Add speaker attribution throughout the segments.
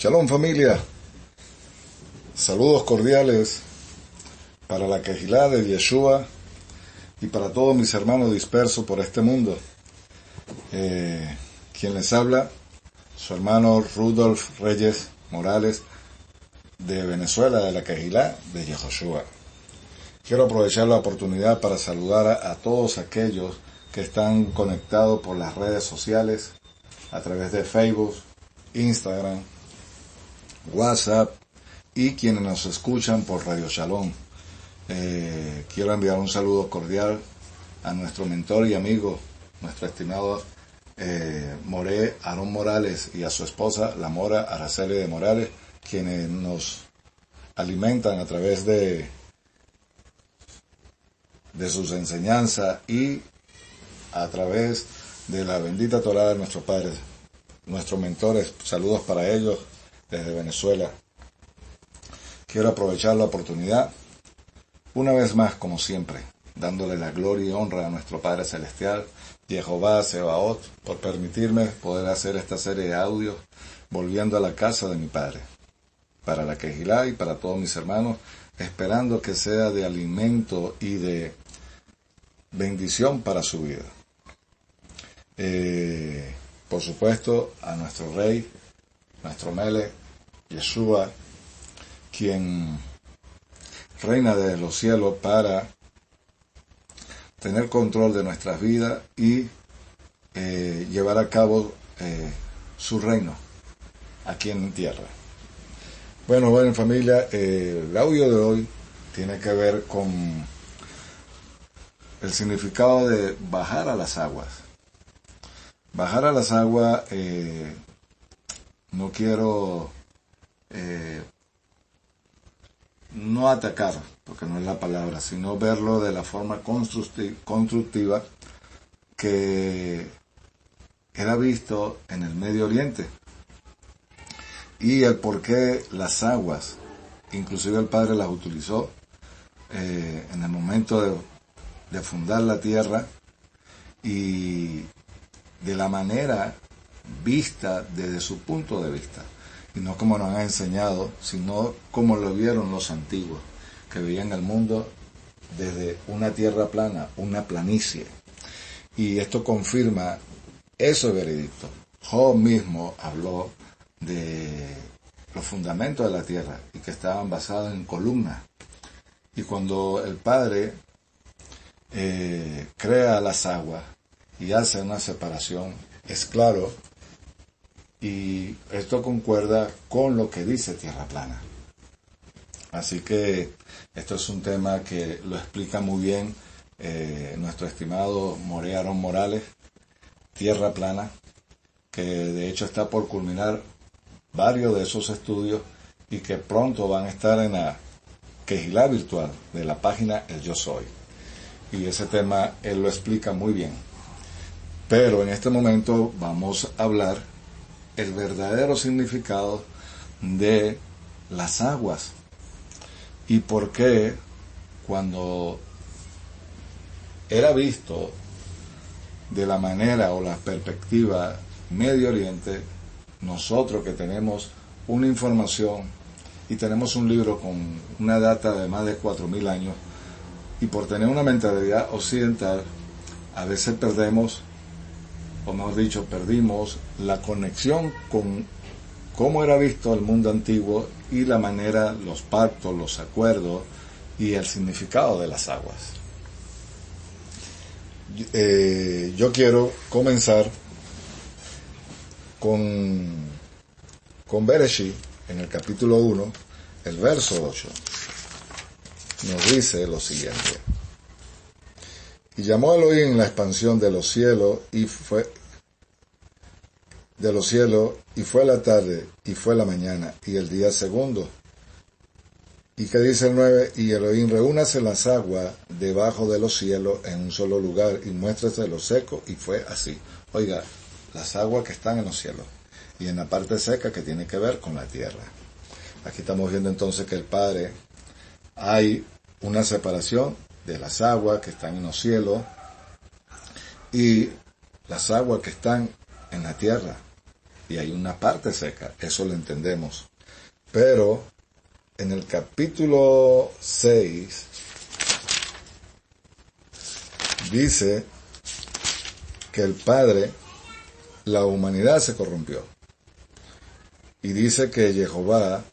Speaker 1: Shalom familia, saludos cordiales para la Kehilá de Yeshua y para todos mis hermanos dispersos por este mundo. Quien les habla, su hermano Rudolf Reyes Morales de Venezuela, de la Kehilá de Yehoshua. Quiero aprovechar la oportunidad para saludar a todos aquellos que están conectados por las redes sociales a través de Facebook, Instagram, WhatsApp y quienes nos escuchan por Radio Shalom. Quiero enviar un saludo cordial a nuestro mentor y amigo, nuestro estimado Moré Aarón Morales, y a su esposa, la Mora Araceli de Morales, quienes nos alimentan a través de sus enseñanzas y a través de la bendita Torá de nuestros padres, nuestros mentores. Saludos para ellos desde Venezuela. Quiero aprovechar la oportunidad, una vez más, como siempre, dándole la gloria y honra a nuestro Padre Celestial, Jehová Sebaot, por permitirme poder hacer esta serie de audios, volviendo a la casa de mi Padre, para la Kehilá y para todos mis hermanos, esperando que sea de alimento y de bendición para su vida. Por supuesto, a nuestro Rey, nuestro Melech, Yeshua, quien reina desde los cielos para tener control de nuestras vidas y llevar a cabo su reino aquí en tierra. Bueno, familia, el audio de hoy tiene que ver con el significado de bajar a las aguas. Bajar a las aguas, no quiero no atacar, porque no es la palabra, sino verlo de la forma constructiva que era visto en el Medio Oriente. Y el por qué las aguas, inclusive el Padre las utilizó en el momento de fundar la tierra, y de la manera vista desde su punto de vista, y no como nos han enseñado, sino como lo vieron los antiguos, que veían el mundo desde una tierra plana, una planicie. Y esto confirma, eso es veredicto. Job mismo habló de los fundamentos de la tierra y que estaban basados en columnas. Y cuando el Padre crea las aguas y hace una separación, es claro, y esto concuerda con lo que dice tierra plana. Así que esto es un tema que lo explica muy bien nuestro estimado Moré Aarón Morales, tierra plana, que de hecho está por culminar varios de esos estudios y que pronto van a estar en la Kehilá virtual de la página El Yo Soy. Y ese tema él lo explica muy bien. Pero en este momento vamos a hablar el verdadero significado de las aguas y por qué cuando era visto de la manera o la perspectiva Medio Oriente, nosotros que tenemos una información y tenemos un libro con una data de más de 4.000 años, y por tener una mentalidad occidental, a veces perdemos, o mejor dicho, perdimos la conexión con cómo era visto el mundo antiguo y la manera, los pactos, los acuerdos y el significado de las aguas. Yo quiero comenzar con Bereshit, en el capítulo 1, el verso 8. Nos dice lo siguiente: y llamó Elohim la expansión de los cielos, y fue la tarde, y fue la mañana, y el día segundo. ¿Y qué dice el 9? Y Elohim, reúnase las aguas debajo de los cielos en un solo lugar, y muéstrase lo seco, y fue así. Oiga, las aguas que están en los cielos, y en la parte seca que tiene que ver con la tierra. Aquí estamos viendo entonces que el Padre, hay una separación de las aguas que están en los cielos y las aguas que están en la tierra. y hay una parte seca, eso lo entendemos. Pero en el capítulo 6 dice que el Padre, la humanidad se corrompió. Y dice que Jehová,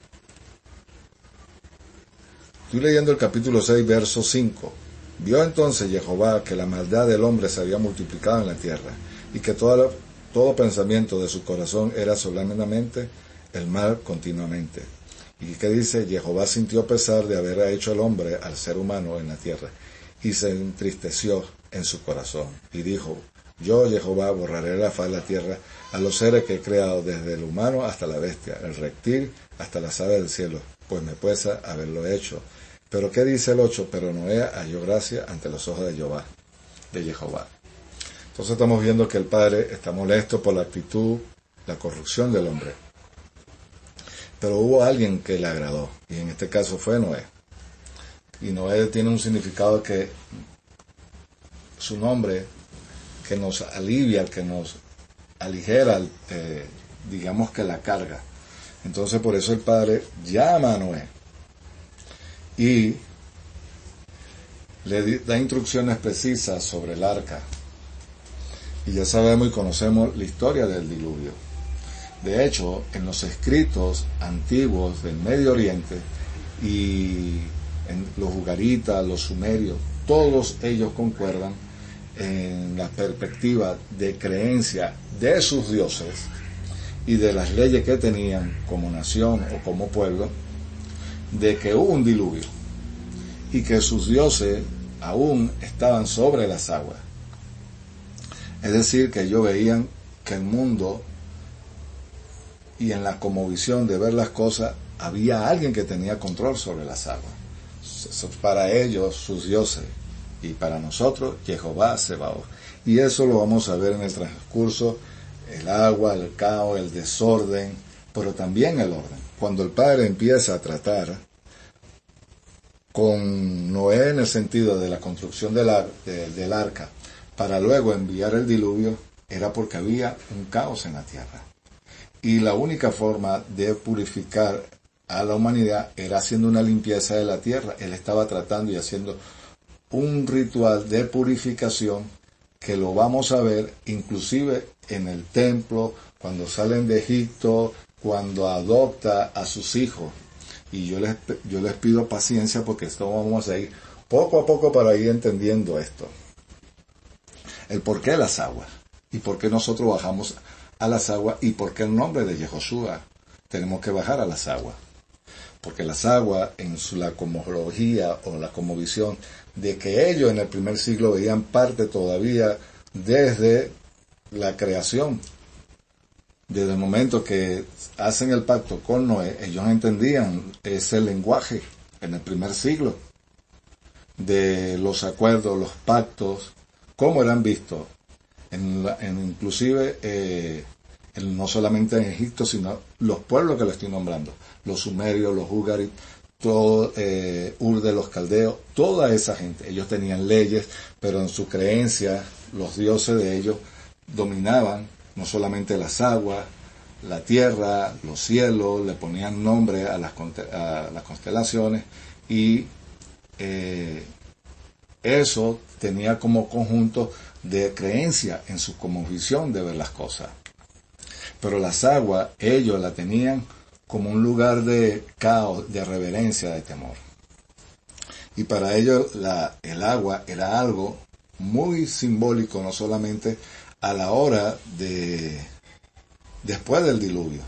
Speaker 1: estoy leyendo el capítulo 6, verso 5, vio entonces Jehová que la maldad del hombre se había multiplicado en la tierra, y que todo pensamiento de su corazón era solamente el mal continuamente. Y que dice, Jehová sintió pesar de haber hecho al hombre, al ser humano en la tierra, y se entristeció en su corazón, y dijo, yo, Jehová, borraré la faz de la tierra a los seres que he creado, desde el humano hasta la bestia, el reptil hasta las aves del cielo, pues me pesa haberlo hecho. Pero ¿qué dice el 8? Pero Noé halló gracia ante los ojos de Jehová. Entonces estamos viendo que el Padre está molesto por la actitud, la corrupción del hombre. Pero hubo alguien que le agradó, y en este caso fue Noé. Y Noé tiene un significado que su nombre, que nos alivia, que nos aligera, digamos que la carga. Entonces por eso el Padre llama a Noé y le da instrucciones precisas sobre el arca. Y ya sabemos y conocemos la historia del diluvio. De hecho, en los escritos antiguos del Medio Oriente y en los ugaritas, los sumerios, todos ellos concuerdan en la perspectiva de creencia de sus dioses y de las leyes que tenían como nación o como pueblo, de que hubo un diluvio y que sus dioses aún estaban sobre las aguas. Es decir, que ellos veían que el mundo, y en la conmovisión de ver las cosas, había alguien que tenía control sobre las aguas. Para ellos, sus dioses, y para nosotros, Jehová Sebaot. Y eso lo vamos a ver en el transcurso, el agua, el caos, el desorden, pero también el orden. Cuando el Padre empieza a tratar con Noé en el sentido de la construcción del arca, para luego enviar el diluvio, era porque había un caos en la tierra. Y la única forma de purificar a la humanidad era haciendo una limpieza de la tierra. Él estaba tratando y haciendo un ritual de purificación que lo vamos a ver inclusive en el templo, cuando salen de Egipto, cuando adopta a sus hijos. Y yo les pido paciencia porque esto vamos a ir poco a poco para ir entendiendo esto. El por qué las aguas y por qué nosotros bajamos a las aguas y por qué el nombre de Yehoshua tenemos que bajar a las aguas. Porque las aguas en la cosmología o la cosmovisión de que ellos en el primer siglo veían parte todavía desde la creación. Desde el momento que hacen el pacto con Noé, ellos entendían ese lenguaje en el primer siglo de los acuerdos, los pactos, cómo eran vistos, inclusive no solamente en Egipto, sino los pueblos que le estoy nombrando, los sumerios, los ugarit, todo Ur de los caldeos, toda esa gente. Ellos tenían leyes, pero en su creencia los dioses de ellos dominaban no solamente las aguas, la tierra, los cielos, le ponían nombre a las constelaciones y eso tenía como conjunto de creencia en su cosmovisión de ver las cosas. Pero las aguas, ellos la tenían como un lugar de caos, de reverencia, de temor. Y para ellos el agua era algo muy simbólico, no solamente a la hora después del diluvio,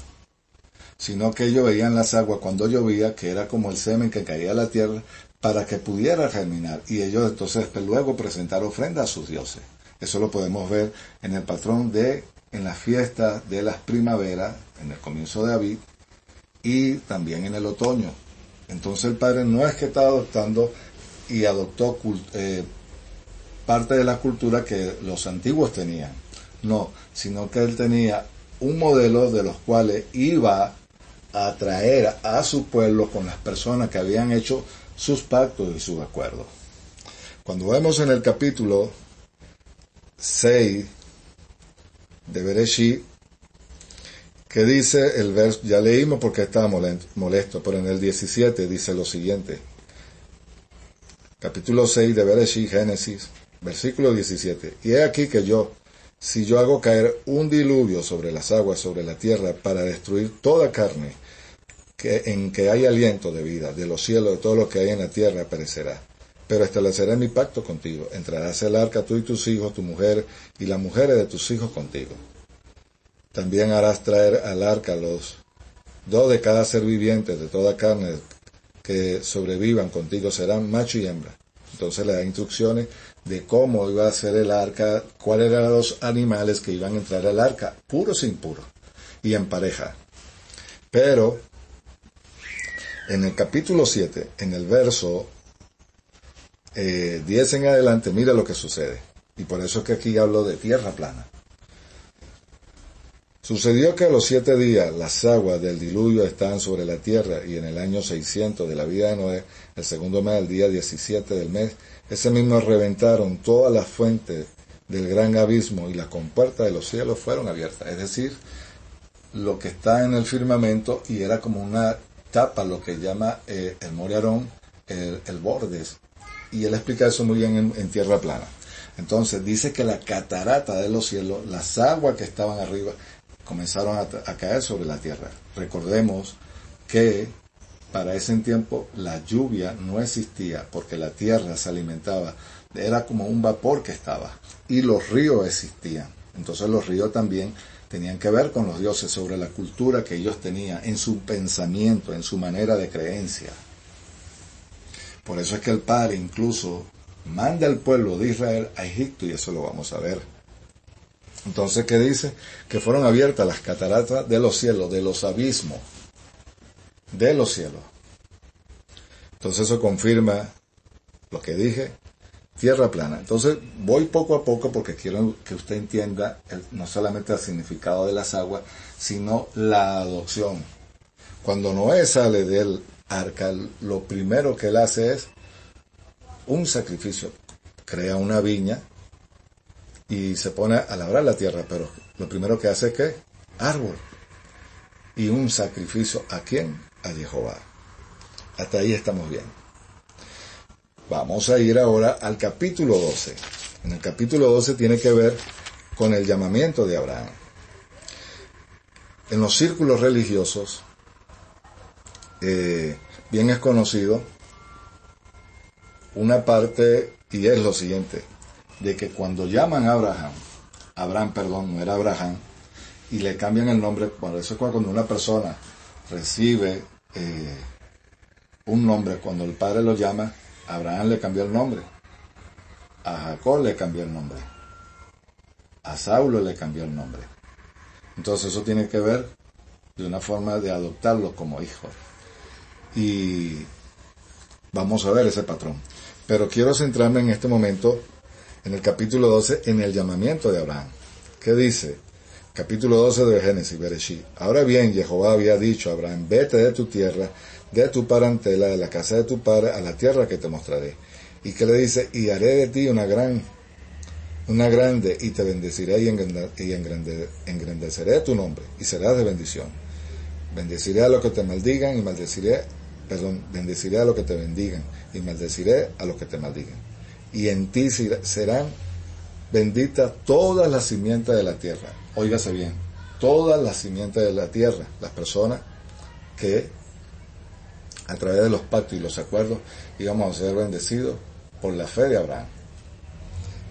Speaker 1: sino que ellos veían las aguas cuando llovía, que era como el semen que caía a la tierra para que pudiera germinar. Y ellos entonces luego presentar ofrenda a sus dioses. Eso lo podemos ver en el patrón en las fiestas de las primaveras, en el comienzo de Abib, y también en el otoño. Entonces el Padre no es que está adoptando y adoptó parte de la cultura que los antiguos tenían, no, sino que él tenía un modelo de los cuales iba a atraer a su pueblo con las personas que habían hecho sus pactos y sus acuerdos. Cuando vemos en el capítulo 6 de Bereshit, ¿Qué dice el verso? Ya leímos porque estaba molesto, pero en el 17 dice lo siguiente. Capítulo 6 de Bereshit, Génesis, versículo 17. Y he aquí que si yo hago caer un diluvio sobre las aguas, sobre la tierra, para destruir toda carne, en que hay aliento de vida, de los cielos, de todo lo que hay en la tierra, perecerá. Pero estableceré mi pacto contigo. Entrarás el arca tú y tus hijos, tu mujer, y las mujeres de tus hijos contigo. También harás traer al arca los 2 de cada ser viviente, de toda carne, que sobrevivan contigo, serán macho y hembra. Entonces le da instrucciones de cómo iba a ser el arca, cuáles eran los animales que iban a entrar al arca, puros e impuros, y en pareja. Pero, en el capítulo 7, en el verso 10 en adelante, mira lo que sucede. Y por eso es que aquí hablo de tierra plana. Sucedió que a los 7 días las aguas del diluvio estaban sobre la tierra, y en el año 600 de la vida de Noé, el segundo mes, el día 17 del mes, ese mismo reventaron todas las fuentes del gran abismo, y las compuertas de los cielos fueron abiertas. Es decir, lo que está en el firmamento, y era como una tapa, lo que llama el Moriarón, el bordes. Y él explica eso muy bien en tierra plana. Entonces dice que la catarata de los cielos, las aguas que estaban arriba, comenzaron a caer sobre la tierra. Recordemos que para ese tiempo la lluvia no existía, porque la tierra se alimentaba, era como un vapor que estaba, y los ríos existían. Entonces los ríos también tenían que ver con los dioses, sobre la cultura que ellos tenían, en su pensamiento, en su manera de creencia. Por eso es que el Padre incluso manda al pueblo de Israel a Egipto, y eso lo vamos a ver. Entonces, ¿qué dice? Que fueron abiertas las cataratas de los cielos, de los abismos, de los cielos. Entonces eso confirma lo que dije, tierra plana. Entonces voy poco a poco porque quiero que usted entienda no solamente el significado de las aguas, sino la adopción. Cuando Noé sale del arca, lo primero que él hace es un sacrificio. Crea una viña y se pone a labrar la tierra, pero lo primero que hace es ¿qué? Árbol. Y un sacrificio, ¿a quién? A Jehová. Hasta ahí estamos bien. Vamos a ir ahora al capítulo 12. En el capítulo 12 tiene que ver con el llamamiento de Abraham. En los círculos religiosos, bien es conocido una parte, y es lo siguiente, de que cuando llaman a Abraham, no era Abraham, y le cambian el nombre, por eso es cuando una persona recibe un nombre, cuando el padre lo llama, Abraham le cambió el nombre, a Jacob le cambió el nombre, a Saulo le cambió el nombre. Entonces eso tiene que ver de una forma de adoptarlos como hijos. Y vamos a ver ese patrón. Pero quiero centrarme en este momento, en el capítulo 12, en el llamamiento de Abraham. ¿Qué dice? Capítulo 12 de Génesis, Bereshit. Ahora bien, Jehová había dicho a Abraham, vete de tu tierra, de tu parentela, de la casa de tu padre, a la tierra que te mostraré. Y que le dice, y haré de ti una grande, y te bendeciré y engrandeceré tu nombre, y serás de bendición. Bendeciré a los que te maldigan, bendeciré a los que te bendigan, y maldeciré a los que te maldigan. Y en ti serán benditas todas las simientes de la tierra. Óigase bien, todas las simientes de la tierra, las personas que a través de los pactos y los acuerdos íbamos a ser bendecidos por la fe de Abraham.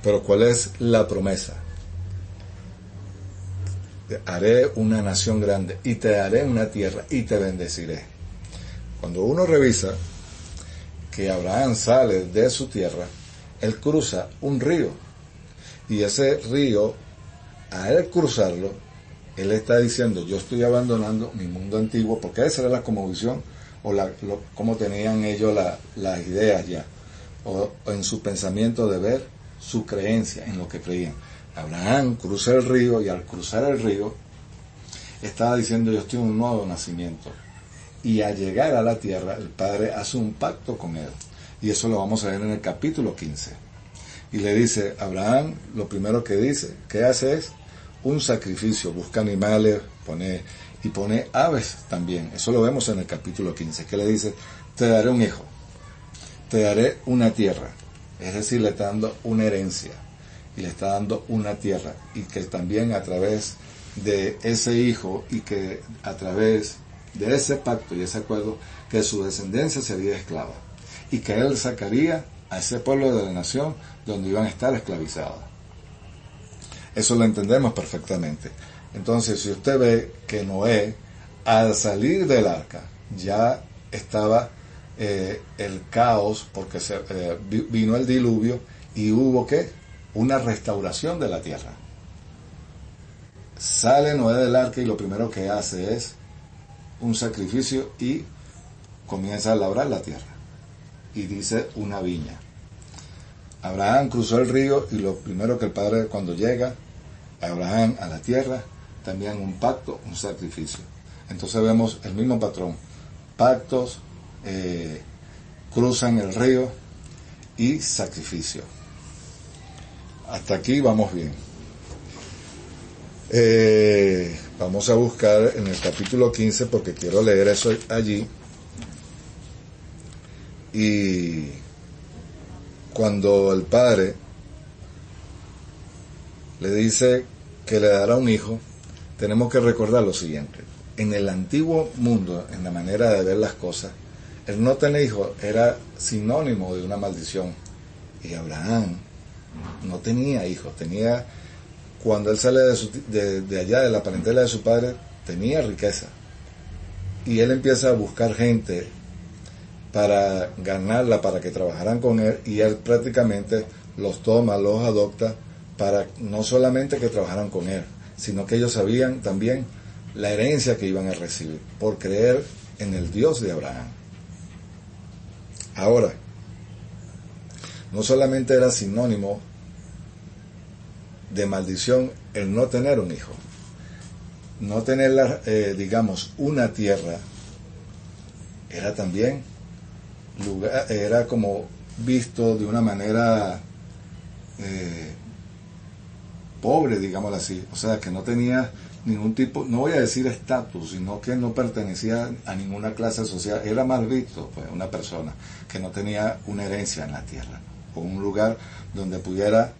Speaker 1: Pero ¿cuál es la promesa? Haré una nación grande y te daré una tierra y te bendeciré. Cuando uno revisa que Abraham sale de su tierra, él cruza un río, y ese río, a él cruzarlo, él está diciendo, yo estoy abandonando mi mundo antiguo, porque esa era la cosmovisión, o como tenían ellos las ideas ya, o en su pensamiento de ver su creencia, en lo que creían. Abraham cruza el río, y al cruzar el río, estaba diciendo, yo estoy en un nuevo nacimiento. Y al llegar a la tierra, el Padre hace un pacto con él. Y eso lo vamos a ver en el capítulo 15. Y le dice, Abraham, lo primero que dice, que hace es un sacrificio, busca animales, pone y pone aves también. Eso lo vemos en el capítulo 15, que le dice, te daré un hijo, te daré una tierra. Es decir, le está dando una herencia y le está dando una tierra, y que también a través de ese hijo y que a través de ese pacto y ese acuerdo, que su descendencia sería esclava y que él sacaría a ese pueblo de la nación donde iban a estar esclavizados. Eso lo entendemos perfectamente. Entonces, si usted ve que Noé, al salir del arca, ya estaba el caos, porque vino el diluvio y hubo una restauración de la tierra. Sale Noé del arca y lo primero que hace es un sacrificio y comienza a labrar la tierra. Y dice una viña. Abraham cruzó el río y lo primero que el padre, cuando llega Abraham a la tierra, también un pacto, un sacrificio. Entonces vemos el mismo patrón. Pactos, cruzan el río y sacrificio. Hasta aquí vamos bien. Vamos a buscar en el capítulo 15 porque quiero leer eso allí. Y cuando el padre le dice que le dará un hijo, tenemos que recordar lo siguiente. En el antiguo mundo, en la manera de ver las cosas, el no tener hijos era sinónimo de una maldición. Y Abraham no tenía hijos, cuando él sale de allá, de la parentela de su padre, tenía riqueza. Y él empieza a buscar gente para ganarla, para que trabajaran con él, y él prácticamente los toma, los adopta, para no solamente que trabajaran con él, sino que ellos sabían también la herencia que iban a recibir, por creer en el Dios de Abraham. Ahora, no solamente era sinónimo de maldición el no tener un hijo, no tener, digamos, una tierra, era también era como visto de una manera pobre, digámoslo así, o sea, que no tenía ningún tipo, no voy a decir estatus, sino que no pertenecía a ninguna clase social, era mal visto, pues, una persona que no tenía una herencia en la tierra, o un lugar donde pudiera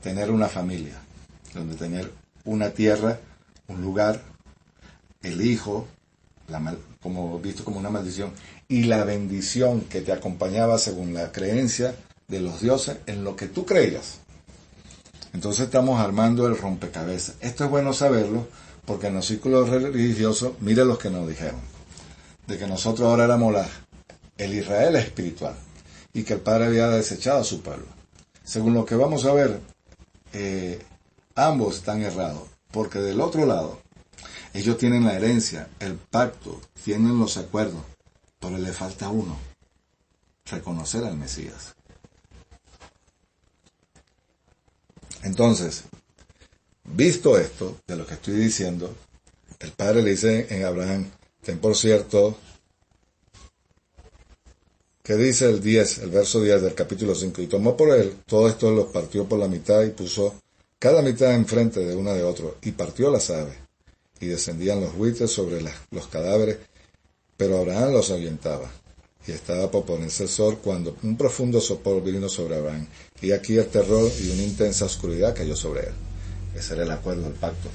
Speaker 1: tener una familia, donde tener una tierra, un lugar, el hijo, como visto como una maldición, y la bendición que te acompañaba según la creencia de los dioses en lo que tú creías. Entonces estamos armando el rompecabezas. Esto es bueno saberlo, porque en los círculos religiosos, mire los que nos dijeron, de que nosotros ahora éramos el Israel espiritual, y que el Padre había desechado a su pueblo. Según lo que vamos a ver, ambos están errados, porque del otro lado, ellos tienen la herencia, el pacto, tienen los acuerdos, pero le falta uno, reconocer al Mesías. Entonces, visto esto, de lo que estoy diciendo, el padre le dice en Abraham, ten por cierto, que dice el verso 10 del capítulo 5, y tomó por él, todo esto los partió por la mitad y puso cada mitad enfrente de una de otro, y partió las aves, y descendían los buitres sobre los cadáveres, pero Abraham los ahuyentaba. Y estaba por ponerse el sol cuando un profundo sopor vino sobre Abraham, y aquí el terror y una intensa oscuridad cayó sobre él. Ese era el acuerdo, el pacto.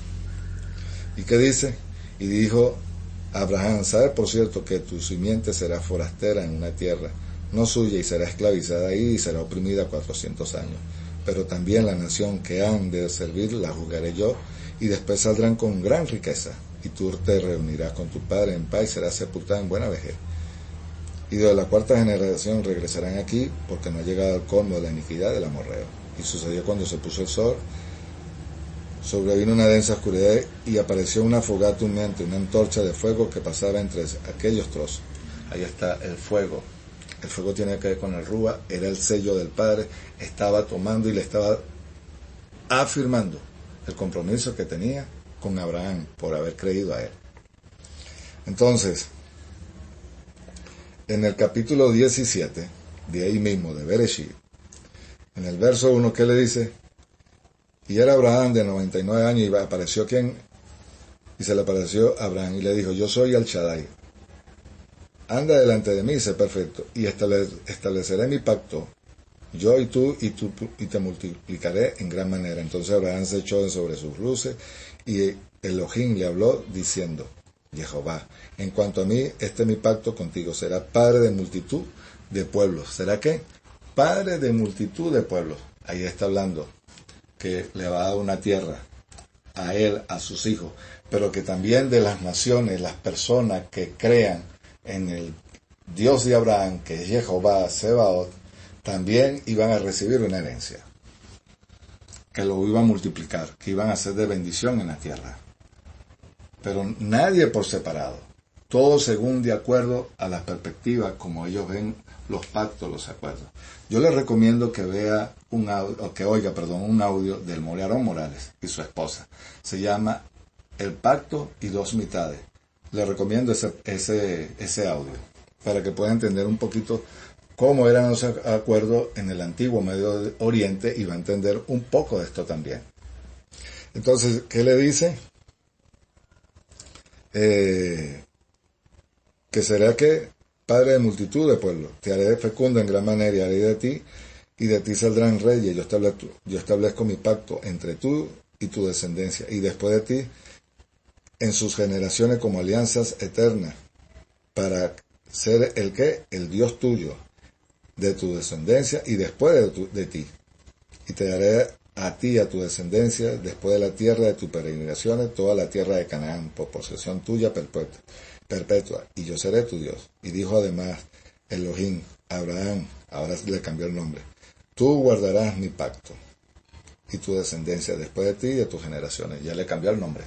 Speaker 1: ¿Y qué dice? Y dijo Abraham, ¿sabes por cierto que tu simiente será forastera en una tierra no suya y será esclavizada ahí y será oprimida 400 años? Pero también la nación que han de servir la juzgaré yo, y después saldrán con gran riqueza, y tú te reunirás con tu padre en paz y serás sepultada en buena vejez. Y de la cuarta generación regresarán aquí, porque no ha llegado al colmo de la iniquidad del amorreo. Y sucedió cuando se puso el sol, sobrevino una densa oscuridad y apareció una fogata humeante, una antorcha de fuego que pasaba entre aquellos trozos. Ahí está el fuego. El fuego tiene que ver con el Rúa, era el sello del Padre, estaba tomando y le estaba afirmando el compromiso que tenía con Abraham por haber creído a él. Entonces, en el capítulo 17, de ahí mismo, de Bereshit, en el verso 1, ¿qué le dice? Y era Abraham de 99 años y apareció quien Y se le apareció a Abraham y le dijo, yo soy el Shaddai. Anda delante de mí y sé perfecto, y estableceré mi pacto, yo y tú, y te multiplicaré en gran manera. Entonces Abraham se echó sobre sus luces, y Elohim le habló diciendo, Jehová, en cuanto a mí, este es mi pacto contigo, será padre de multitud de pueblos. ¿Será qué? Padre de multitud de pueblos. Ahí está hablando que le va a dar una tierra a él, a sus hijos, pero que también de las naciones, las personas que crean en el Dios de Abraham, que es Jehová Sebaot, también iban a recibir una herencia, que lo iban a multiplicar, que iban a ser de bendición en la tierra. Pero nadie por separado, todo según de acuerdo a las perspectivas, como ellos ven los pactos, los acuerdos. Yo les recomiendo que vea un audio del Aarón Morales y su esposa. Se llama El Pacto y Dos Mitades. Les recomiendo ese audio para que puedan entender un poquito cómo eran los acuerdos en el antiguo Medio Oriente y va a entender un poco de esto también. Entonces, ¿qué le dice? Que será que padre de multitud de pueblos, te haré fecundo en gran manera y haré de ti, y de ti saldrán reyes. Yo establezco mi pacto entre tú y tu descendencia, y después de ti en sus generaciones como alianzas eternas, para ser el Dios tuyo, de tu descendencia y después de ti. Y te daré a ti y a tu descendencia, después de la tierra de tus peregrinaciones, toda la tierra de Canaán, por posesión tuya perpetua, y yo seré tu Dios. Y dijo además Elohim a Abraham, ahora le cambió el nombre, tú guardarás mi pacto, y tu descendencia después de ti y de tus generaciones. Ya le cambió el nombre,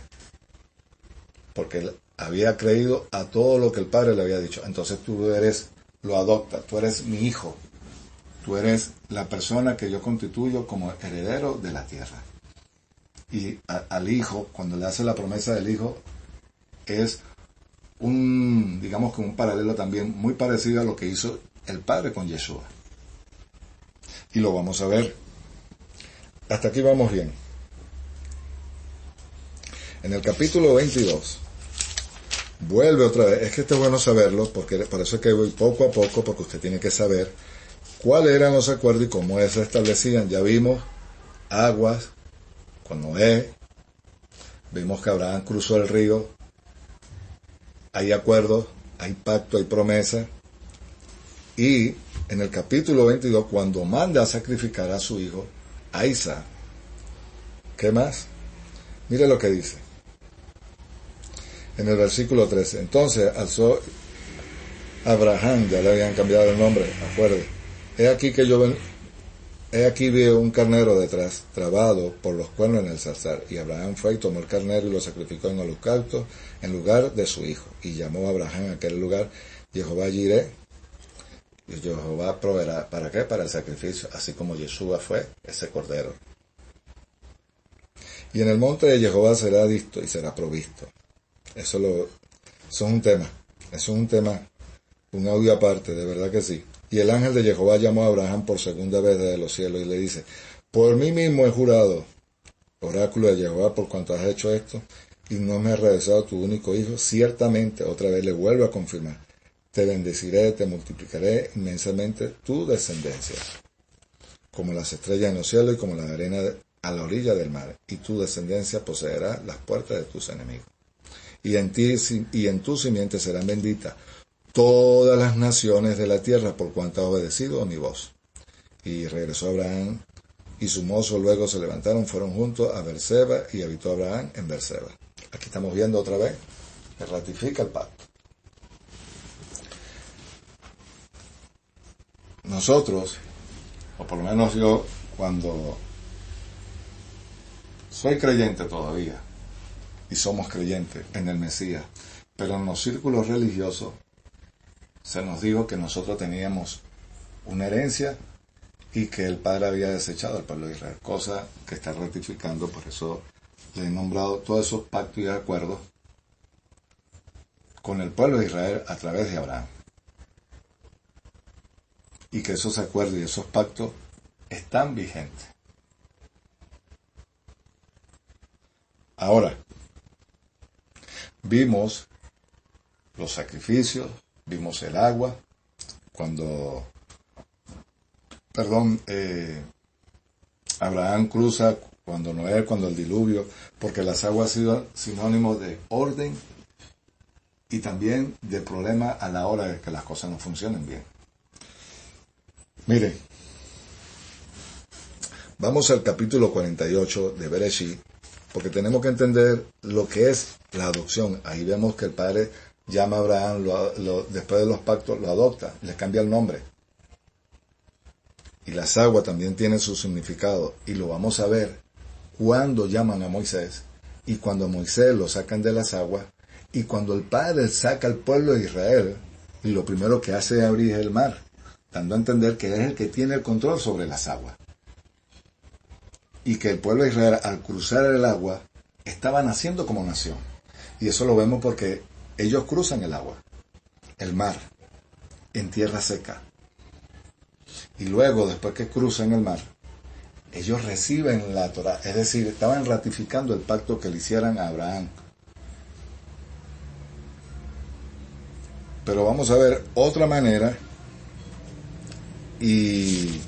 Speaker 1: porque él había creído a todo lo que el Padre le había dicho. Entonces tú lo adoptas, tú eres mi hijo, tú eres la persona que yo constituyo como heredero de la tierra. Y al hijo, cuando le hace la promesa del hijo, es digamos que un paralelo también muy parecido a lo que hizo el Padre con Yeshua. Y lo vamos a ver. Hasta aquí vamos bien. En el capítulo 22, vuelve otra vez. Es que esto es bueno saberlo, porque por eso es que voy poco a poco, porque usted tiene que saber cuáles eran los acuerdos y cómo se establecían. Ya vimos aguas con Noé, vimos que Abraham cruzó el río, hay acuerdos, hay pacto, hay promesa. Y en el capítulo 22, cuando manda a sacrificar a su hijo, a Isaac, ¿qué más? Mire lo que dice. En el versículo 13, entonces alzó Abraham, ya le habían cambiado el nombre, acuerde. He aquí vi un carnero detrás, trabado por los cuernos en el zarzal. Y Abraham fue y tomó el carnero y lo sacrificó en holocausto en lugar de su hijo. Y llamó a Abraham a aquel lugar Jehová Jireh. Y Jehová proveerá. ¿Para qué? Para el sacrificio, así como Yeshua fue ese cordero. Y en el monte de Jehová será visto y será provisto. Eso es un tema. Eso es un tema, un audio aparte, de verdad que sí. Y el ángel de Jehová llamó a Abraham por segunda vez desde los cielos y le dice, por mí mismo he jurado, oráculo de Jehová, por cuanto has hecho esto, y no me has regresado tu único hijo, ciertamente, otra vez le vuelvo a confirmar, te bendeciré, te multiplicaré inmensamente tu descendencia, como las estrellas en los cielos y como la arena a la orilla del mar, y tu descendencia poseerá las puertas de tus enemigos. Y en ti y en tu simiente serán benditas todas las naciones de la tierra, por cuanto ha obedecido a mi voz. Y regresó Abraham y su mozo, luego se levantaron, fueron juntos a Berseba, y habitó Abraham en Berseba. Aquí estamos viendo otra vez que ratifica el pacto. Nosotros, o por lo menos yo, cuando soy creyente todavía, y somos creyentes en el Mesías, pero en los círculos religiosos se nos dijo que nosotros teníamos una herencia y que el Padre había desechado al pueblo de Israel, cosa que está ratificando. Por eso le he nombrado todos esos pactos y acuerdos con el pueblo de Israel a través de Abraham, y que esos acuerdos y esos pactos están vigentes. Ahora, vimos los sacrificios, vimos el agua, cuando, Abraham cruza, cuando Noé, cuando el diluvio, porque las aguas han sido sinónimo de orden y también de problema a la hora de que las cosas no funcionen bien. Miren, vamos al capítulo 48 de Bereshit, porque tenemos que entender lo que es la adopción. Ahí vemos que el padre llama a Abraham, después de los pactos lo adopta, le cambia el nombre. Y las aguas también tienen su significado, y lo vamos a ver cuando llaman a Moisés, y cuando a Moisés lo sacan de las aguas, y cuando el padre saca al pueblo de Israel, y lo primero que hace es abrir el mar, dando a entender que es el que tiene el control sobre las aguas. Y que el pueblo de Israel, al cruzar el agua, estaba naciendo como nación. Y eso lo vemos porque ellos cruzan el agua, el mar, en tierra seca. Y luego, después que cruzan el mar, ellos reciben la Torá, es decir, estaban ratificando el pacto que le hicieran a Abraham. Pero vamos a ver otra manera y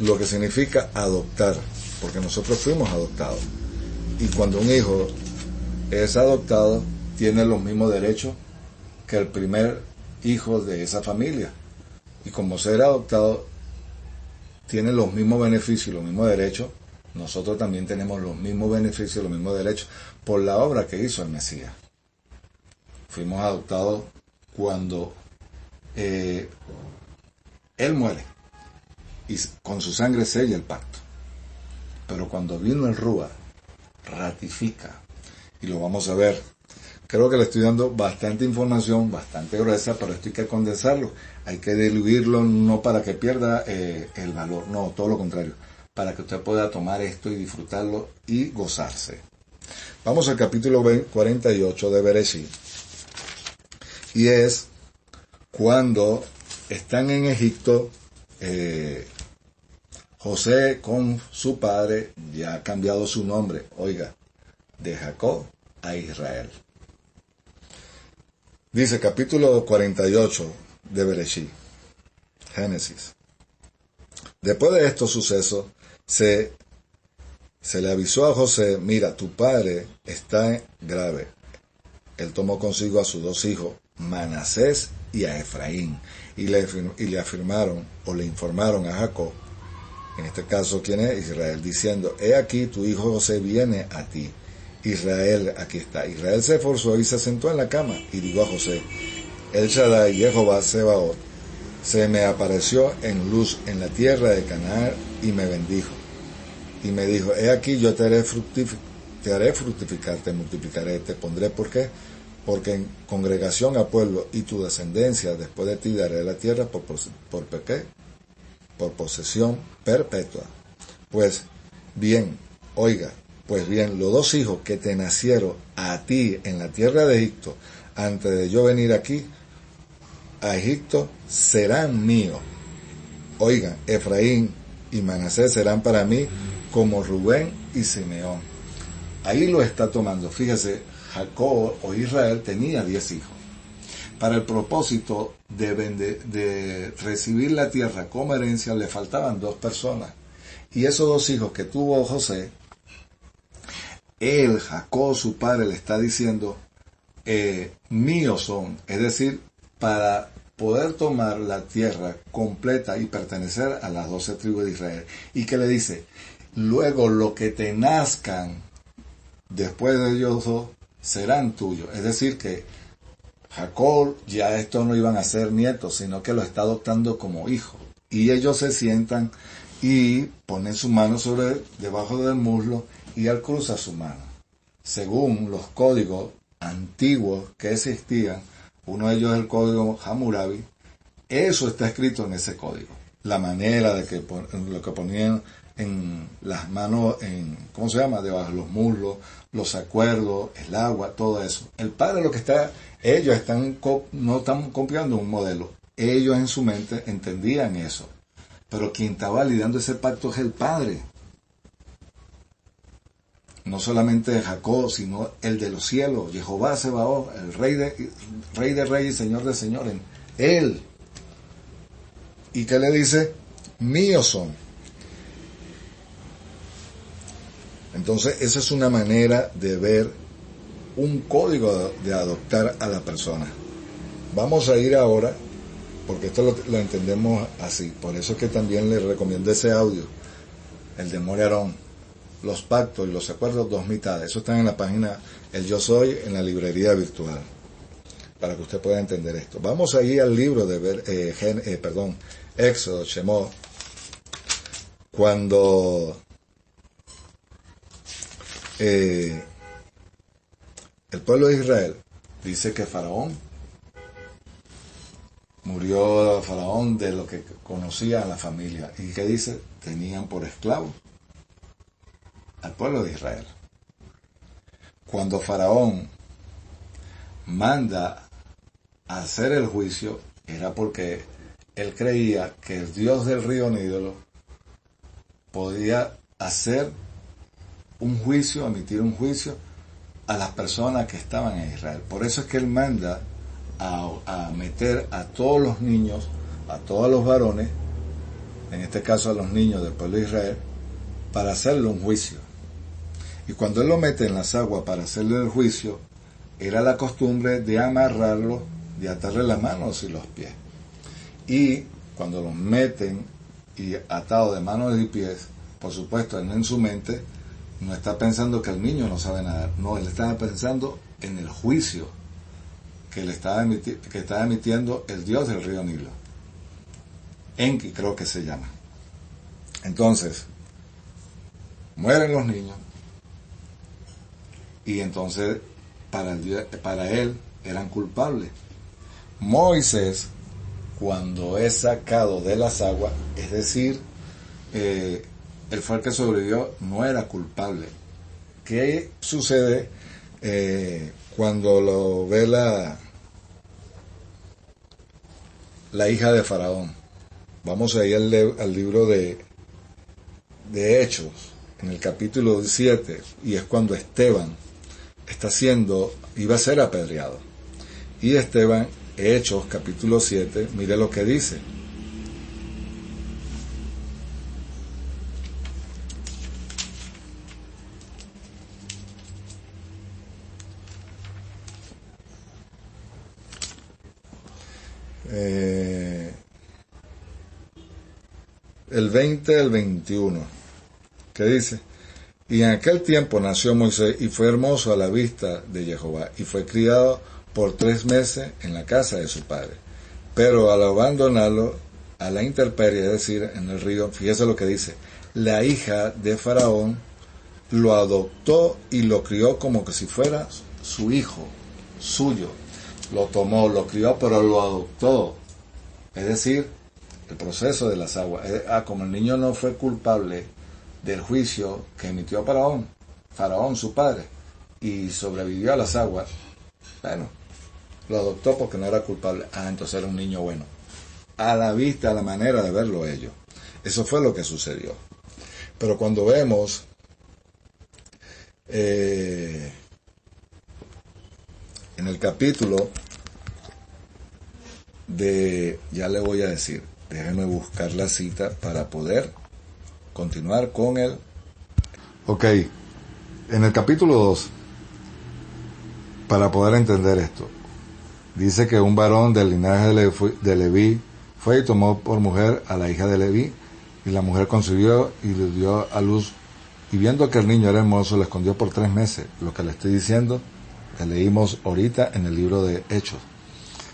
Speaker 1: lo que significa adoptar, porque nosotros fuimos adoptados. Y cuando un hijo es adoptado, tiene los mismos derechos que el primer hijo de esa familia. Y como ser adoptado tiene los mismos beneficios, los mismos derechos, nosotros también tenemos los mismos beneficios, los mismos derechos, por la obra que hizo el Mesías. Fuimos adoptados cuando Él muere y con su sangre sella el pacto. Pero cuando vino el Rúa, ratifica, y lo vamos a ver. Creo que le estoy dando bastante información, bastante gruesa, pero esto hay que condensarlo. Hay que diluirlo, no para que pierda el valor, no, todo lo contrario, para que usted pueda tomar esto y disfrutarlo y gozarse. Vamos al capítulo 48 de Bereshit. Y es cuando están en Egipto, José con su padre ya ha cambiado su nombre, oiga, de Jacob a Israel. Dice capítulo 48 de Bereshit, Génesis. Después de estos sucesos, se le avisó a José, mira, tu padre está grave. Él tomó consigo a sus dos hijos, Manasés y a Efraín, y le afirmaron o le informaron a Jacob, en este caso, ¿quién es? Israel, diciendo, he aquí tu hijo José viene a ti. Israel, aquí está. Israel se esforzó y se sentó en la cama y dijo a José, El Shaddai, Jehová Sebaot, se me apareció en luz en la tierra de Canaán y me bendijo. Y me dijo, he aquí yo te haré fructificar, te multiplicaré, te pondré, ¿por qué? Porque en congregación a pueblo y tu descendencia después de ti daré la tierra por posesión perpetua. Pues bien, los dos hijos que te nacieron a ti en la tierra de Egipto, antes de yo venir aquí a Egipto, serán míos. Oigan, Efraín y Manasés serán para mí como Rubén y Simeón. Ahí lo está tomando. Fíjese, Jacob o Israel tenía 10 hijos. Para el propósito de recibir la tierra como herencia le faltaban 2 personas. Y esos 2 hijos que tuvo José, Jacob, su padre, le está diciendo, míos son. Es decir, para poder tomar la tierra completa y pertenecer a las 12 tribus de Israel. Y que le dice, luego lo que te nazcan después de ellos dos serán tuyos. Es decir que Jacob ya estos no iban a ser nietos, sino que lo está adoptando como hijo. Y ellos se sientan y ponen su mano debajo del muslo y él cruza su mano. Según los códigos antiguos que existían, uno de ellos es el código Hammurabi, eso está escrito en ese código. La manera de que lo que ponían en las manos, debajo de los muslos, los acuerdos, el agua, todo eso. El padre ellos no están copiando un modelo. Ellos en su mente entendían eso. Pero quien está validando ese pacto es el padre. no solamente de Jacob, sino el de los cielos, Jehová Sebaot, el rey de reyes y señor de señores, él. ¿Y qué le dice? Míos son. Entonces, esa es una manera de ver un código de adoptar a la persona. Vamos a ir ahora, porque esto lo entendemos así, por eso es que también les recomiendo ese audio, el de More Aarón, los pactos y los acuerdos, dos mitades. Eso está en la página El Yo Soy, en la librería virtual, para que usted pueda entender esto. Vamos a ir al libro de Éxodo, Shemot, cuando el pueblo de Israel dice que Faraón murió, Faraón de lo que conocía a la familia, y que dice, tenían por esclavos al pueblo de Israel. Cuando Faraón manda a hacer el juicio, era porque él creía que el Dios del río Nilo podía hacer un juicio, emitir un juicio a las personas que estaban en Israel. Por eso es que él manda a meter a todos los niños, a todos los varones, en este caso a los niños del pueblo de Israel, para hacerle un juicio. Y cuando él lo mete en las aguas para hacerle el juicio, era la costumbre de amarrarlo, de atarle las manos y los pies. Y cuando los meten y atado de manos y pies, por supuesto, él en su mente no está pensando que el niño no sabe nadar. No, él estaba pensando en el juicio que estaba emitiendo el Dios del río Nilo. Enki creo que se llama. Entonces, mueren los niños. Y entonces, para él, eran culpables. Moisés, cuando es sacado de las aguas, es decir, él fue el que sobrevivió, no era culpable. ¿Qué sucede cuando lo ve la hija de Faraón? Vamos a ir al libro de Hechos, en el capítulo 7, y es cuando Esteban iba a ser apedreado. Y Esteban, Hechos, capítulo 7, mire lo que dice. El 20 al 21, que dice: y en aquel tiempo nació Moisés y fue hermoso a la vista de Jehová, y fue criado por 3 meses en la casa de su padre. Pero al abandonarlo a la intemperie, es decir, en el río, fíjese lo que dice, la hija de Faraón lo adoptó y lo crió como que si fuera su hijo, suyo. Lo tomó, lo crió, pero lo adoptó. Es decir, el proceso de las aguas. Como el niño no fue culpable del juicio que emitió Faraón, su padre, y sobrevivió a las aguas, bueno, lo adoptó porque no era culpable. Entonces era un niño bueno. A la vista, a la manera de verlo ellos. Eso fue lo que sucedió. Pero cuando vemos en el capítulo ya le voy a decir, déjeme buscar la cita para poder continuar con él. Ok, en el capítulo 2, para poder entender esto, dice que un varón del linaje de Leví fue y tomó por mujer a la hija de Leví, y la mujer concibió y le dio a luz, y viendo que el niño era hermoso, le escondió por 3 meses, lo que le estoy diciendo, que leímos ahorita en el libro de Hechos.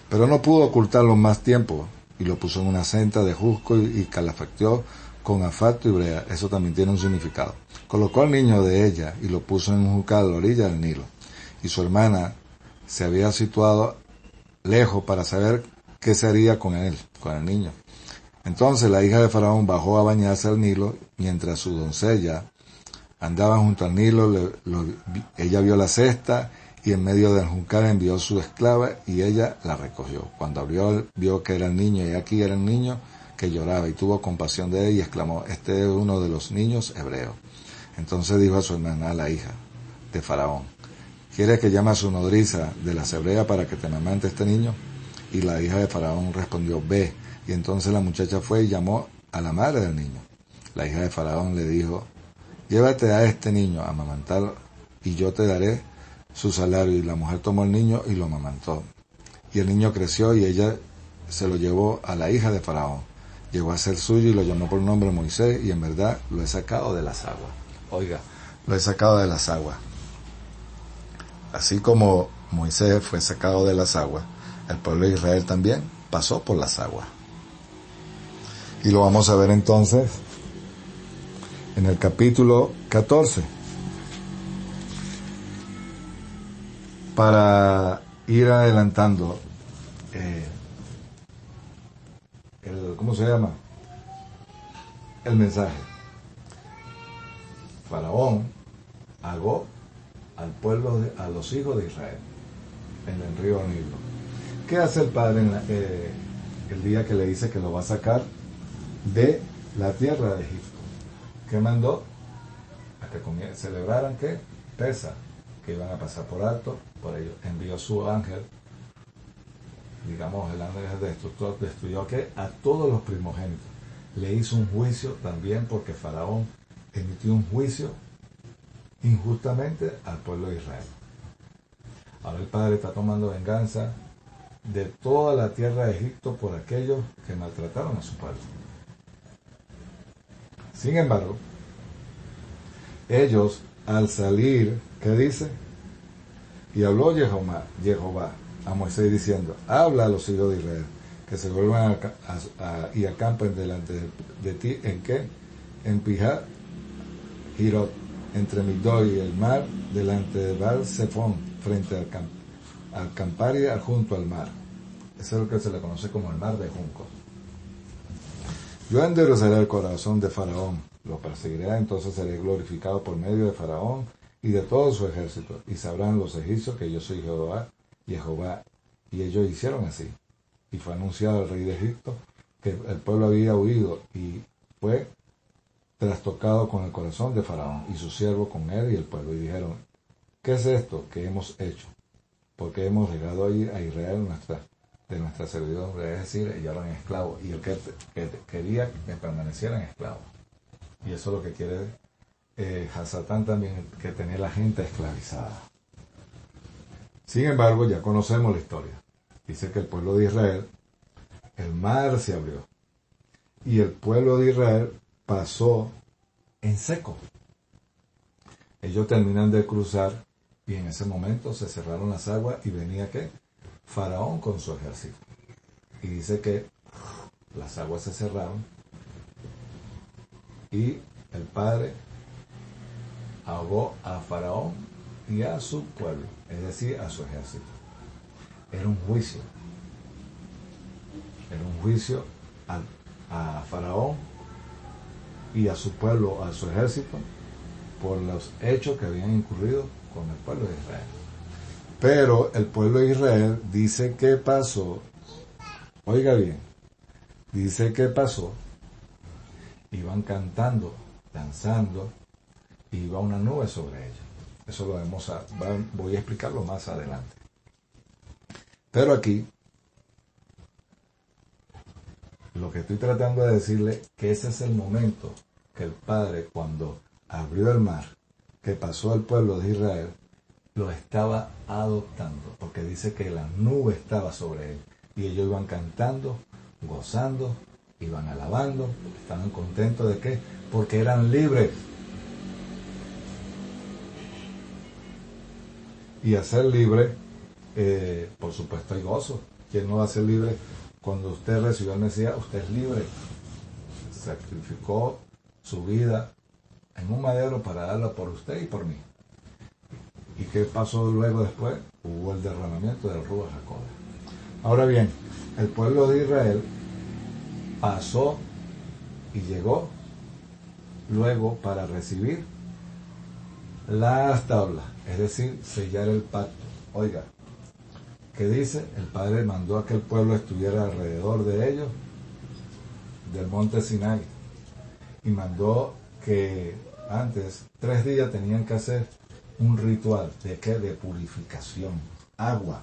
Speaker 1: Pero no pudo ocultarlo más tiempo, y lo puso en una cinta de jusco y calefactó con asfalto y brea. Eso también tiene un significado. Colocó al niño de ella y lo puso en un jucal a la orilla del Nilo. Y su hermana se había situado lejos para saber qué se haría con el niño. Entonces la hija de Faraón bajó a bañarse al Nilo, mientras su doncella andaba junto al Nilo. Ella vio la cesta, y en medio del juncal envió su esclava, y ella la recogió. Cuando abrió, vio que era el niño, y aquí era el niño que lloraba, y tuvo compasión de él, y exclamó: este es uno de los niños hebreos. Entonces dijo a su hermana, la hija de Faraón, ¿quieres que llame a su nodriza de las hebreas para que te amamante este niño? Y la hija de Faraón respondió, ve. Y entonces la muchacha fue y llamó a la madre del niño. La hija de Faraón le dijo, llévate a este niño a amamantar y yo te daré su salario. Y la mujer tomó el niño y lo amamantó. Y el niño creció y ella se lo llevó a la hija de Faraón. Llegó a ser suyo y lo llamó por nombre Moisés, y en verdad lo he sacado de las aguas. Oiga, lo he sacado de las aguas. Así como Moisés fue sacado de las aguas, el pueblo de Israel también pasó por las aguas. Y lo vamos a ver entonces en el capítulo 14. Para ir adelantando, ¿cómo se llama? El mensaje. Faraón ahogó al pueblo, a los hijos de Israel en el río Nilo. ¿Qué hace el padre el día que le dice que lo va a sacar de la tierra de Egipto? ¿Qué mandó? A que celebraran ¿qué? Pesa, que iban a pasar por alto. Por ello envió su ángel, digamos el ángel destructor, destruyó ¿qué? A todos los primogénitos. Le hizo un juicio también porque Faraón emitió un juicio injustamente al pueblo de Israel. Ahora el padre está tomando venganza de toda la tierra de Egipto por aquellos que maltrataron a su pueblo. Sin embargo, ellos al salir, ¿qué dice? Y habló Jehová a Moisés diciendo, habla a los hijos de Israel, que se vuelvan y acampen delante de ti, ¿en qué? En Pihar Hirot, entre Migdol y el mar, delante de Baal Zephón, frente al Camparia, junto al mar. Eso es lo que se le conoce como el mar de juncos. Yo endureceré el corazón de Faraón, lo perseguiré, entonces seré glorificado por medio de Faraón y de todo su ejército, y sabrán los egipcios que yo soy Jehová. Y ellos hicieron así. Y fue anunciado al rey de Egipto que el pueblo había huido, y fue trastocado con el corazón de Faraón y su siervo con él y el pueblo. Y dijeron, ¿qué es esto que hemos hecho? Porque hemos dejado a Israel de nuestra servidumbre, es decir, ellos eran esclavos, y el que quería que permanecieran esclavos. Y eso es lo que quiere Hasatán también, que tenía la gente esclavizada. Sin embargo, ya conocemos la historia. Dice que el pueblo de Israel, el mar se abrió, y el pueblo de Israel pasó en seco. Ellos terminan de cruzar, y en ese momento se cerraron las aguas, y venía ¿qué? Faraón con su ejército. Y dice que las aguas se cerraron, y el padre ahogó a Faraón y a su pueblo, es decir, a su ejército. Era un juicio. Era un juicio a Faraón y a su pueblo, a su ejército, por los hechos que habían incurrido con el pueblo de Israel. Pero el pueblo de Israel dice que pasó, oiga bien, dice que pasó, iban cantando, danzando, y iba una nube sobre ellos. Eso lo voy a explicarlo más adelante. Pero aquí, lo que estoy tratando de decirle, que ese es el momento que el Padre, cuando abrió el mar, que pasó al pueblo de Israel, lo estaba adoptando, porque dice que la nube estaba sobre él, y ellos iban cantando, gozando, iban alabando, estaban contentos ¿de qué? Porque eran libres. Y a ser libre, por supuesto hay gozo. ¿Quién no va a ser libre? Cuando usted recibió el Mesías, usted es libre. Sacrificó su vida en un madero para darla por usted y por mí. ¿Y qué pasó luego después? Hubo el derramamiento del Ruach HaKodesh. Ahora bien, el pueblo de Israel pasó y llegó luego para recibir las tablas, es decir, sellar el pacto. Oiga, ¿qué dice? El Padre mandó a que el pueblo estuviera alrededor de ellos, del monte Sinai, y mandó que antes, 3 días tenían que hacer un ritual de qué, de purificación, agua.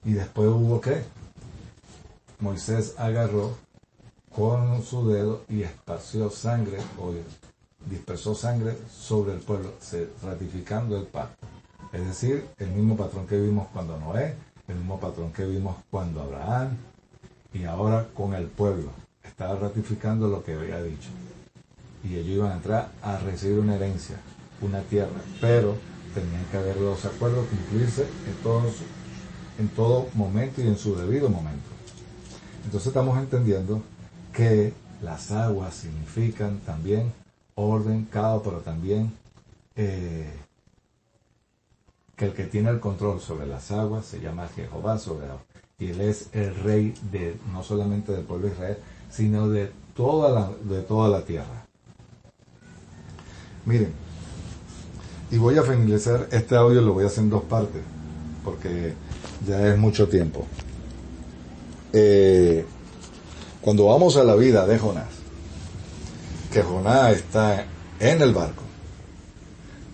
Speaker 1: Y después hubo qué, Moisés agarró con su dedo y esparció sangre, o dispersó sangre sobre el pueblo, ratificando el pacto. Es decir, el mismo patrón que vimos cuando Noé, el mismo patrón que vimos cuando Abraham, y ahora con el pueblo. Estaba ratificando lo que había dicho. Y ellos iban a entrar a recibir una herencia, una tierra, pero tenían que haber los acuerdos cumplirse en todo momento y en su debido momento. Entonces estamos entendiendo que las aguas significan también orden, caos, pero también que el que tiene el control sobre las aguas se llama Jehová soberano. Y él es el rey no solamente del pueblo de Israel, sino de toda la tierra. Miren, y voy a finalizar este audio, lo voy a hacer en 2 partes, porque ya es mucho tiempo. Cuando vamos a la vida de Jonás, que Jonás está en el barco,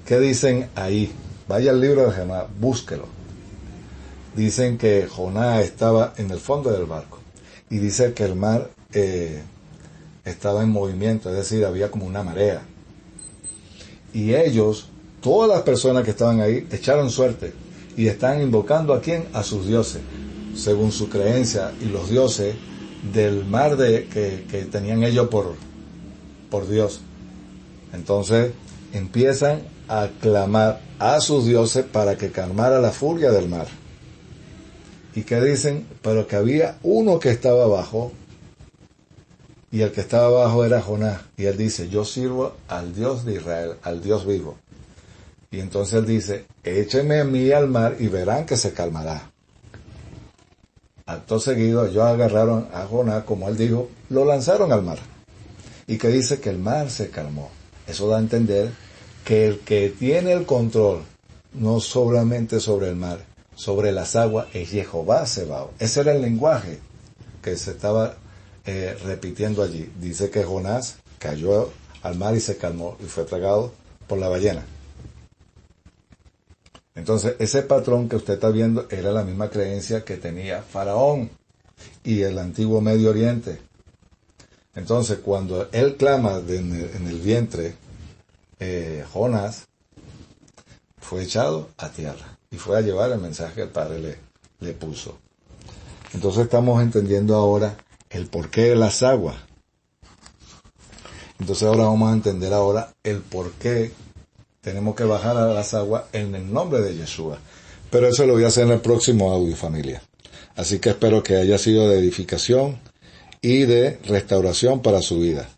Speaker 1: ¿qué dicen ahí? Vaya al libro de Jonás, búsquelo. Dicen que Jonás estaba en el fondo del barco, y dice que el mar estaba en movimiento, es decir, había como una marea. Y ellos, todas las personas que estaban ahí, echaron suerte y están invocando ¿a quién? A sus dioses, según su creencia, y los dioses del mar que tenían ellos por Dios. Entonces empiezan a clamar a sus dioses para que calmara la furia del mar. ¿Y qué dicen? Pero que había uno que estaba abajo, y el que estaba abajo era Jonás. Y él dice, yo sirvo al Dios de Israel, al Dios vivo. Y entonces él dice, échenme a mí al mar y verán que se calmará. Acto seguido, ellos agarraron a Jonás, como él dijo, lo lanzaron al mar. Y que dice que el mar se calmó. Eso da a entender que el que tiene el control, no solamente sobre el mar, sobre las aguas, es Jehová Sebaot. Ese era el lenguaje que se estaba repitiendo allí. Dice que Jonás cayó al mar y se calmó y fue tragado por la ballena. Entonces, ese patrón que usted está viendo era la misma creencia que tenía Faraón y el antiguo Medio Oriente. Entonces, cuando él clama en el vientre, Jonás fue echado a tierra y fue a llevar el mensaje que el Padre le puso. Entonces estamos entendiendo ahora el porqué de las aguas. Entonces ahora vamos a entender ahora el porqué tenemos que bajar a las aguas en el nombre de Yeshua. Pero eso lo voy a hacer en el próximo audio, familia. Así que espero que haya sido de edificación y de restauración para su vida.